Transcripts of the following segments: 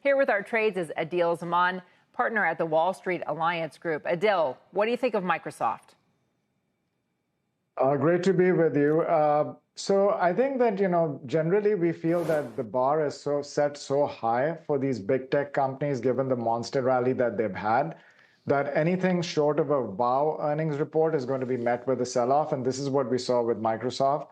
Here with our trades is Aadil Zaman, partner at the Wall Street Alliance Group. Aadil, what do you think of Microsoft? Great to be with you. So I think that, generally we feel that the bar is set so high for these big tech companies, given the monster rally that they've had, that anything short of a wow earnings report is going to be met with a sell-off. And this is what we saw with Microsoft.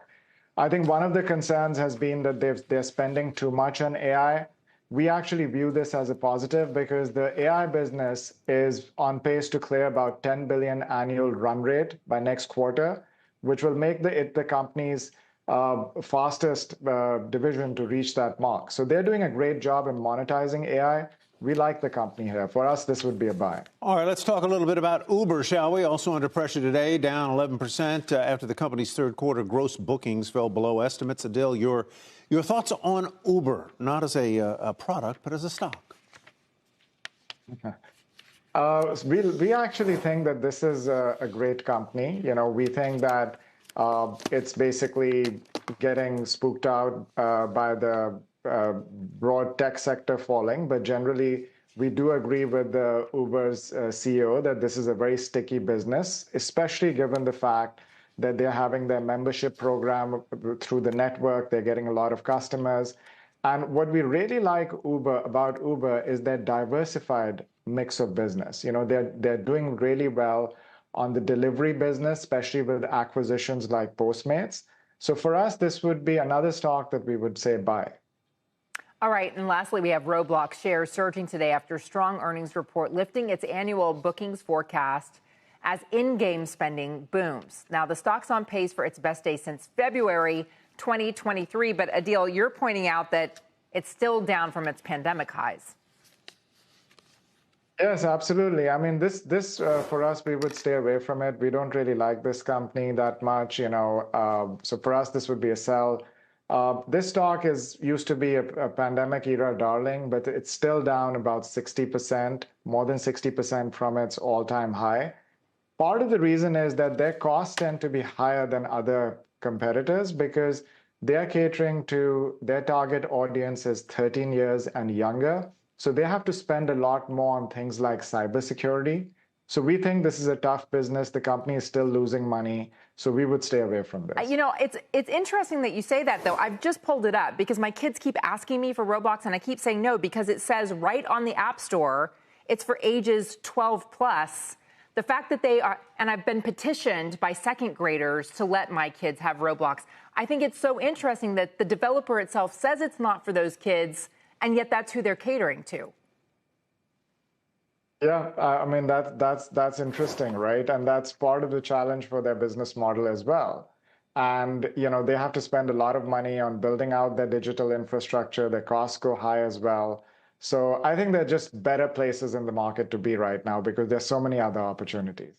I think one of the concerns has been that they're spending too much on AI. We actually view this as a positive because the AI business is on pace to clear about 10 billion annual run rate by next quarter, which will make it the company's fastest division to reach that mark. So they're doing a great job in monetizing AI. We like the company here. For us, this would be a buy. All right, let's talk a little bit about Uber, shall we? Also under pressure today, down 11% after the company's third quarter gross bookings fell below estimates. Aadil, your thoughts on Uber, not as a product, but as a stock? We actually think that this is a great company. We think that it's basically getting spooked out by the broad tech sector falling. But generally, we do agree with the Uber's CEO that this is a very sticky business, especially given the fact that they're having their membership program through the network. They're getting a lot of customers. And what we really like about Uber is their diversified mix of business. They're doing really well on the delivery business, especially with acquisitions like Postmates. So for us, this would be another stock that we would say buy. All right, and lastly, we have Roblox shares surging today after strong earnings report, lifting its annual bookings forecast as in-game spending booms. Now, the stock's on pace for its best day since February 2023, but Aadil, you're pointing out that it's still down from its pandemic highs. Yes, absolutely. I mean, this for us, we would stay away from it. We don't really like this company that much, so for us, this would be a sell. This stock used to be a pandemic era darling, but it's still down about 60%, more than 60% from its all-time high. Part of the reason is that their costs tend to be higher than other competitors because they're catering to their target audience is 13 years and younger. So they have to spend a lot more on things like cybersecurity. So we think this is a tough business. The company is still losing money. So we would stay away from this. It's interesting that you say that, though. I've just pulled it up because my kids keep asking me for Roblox, and I keep saying no because it says right on the App Store, it's for ages 12 plus. The fact that they are, and I've been petitioned by second graders to let my kids have Roblox. I think it's so interesting that the developer itself says it's not for those kids, and yet that's who they're catering to. Yeah, I mean, that's interesting, right? And that's part of the challenge for their business model as well. And, they have to spend a lot of money on building out their digital infrastructure. Their costs go high as well. So I think they're just better places in the market to be right now because there's so many other opportunities.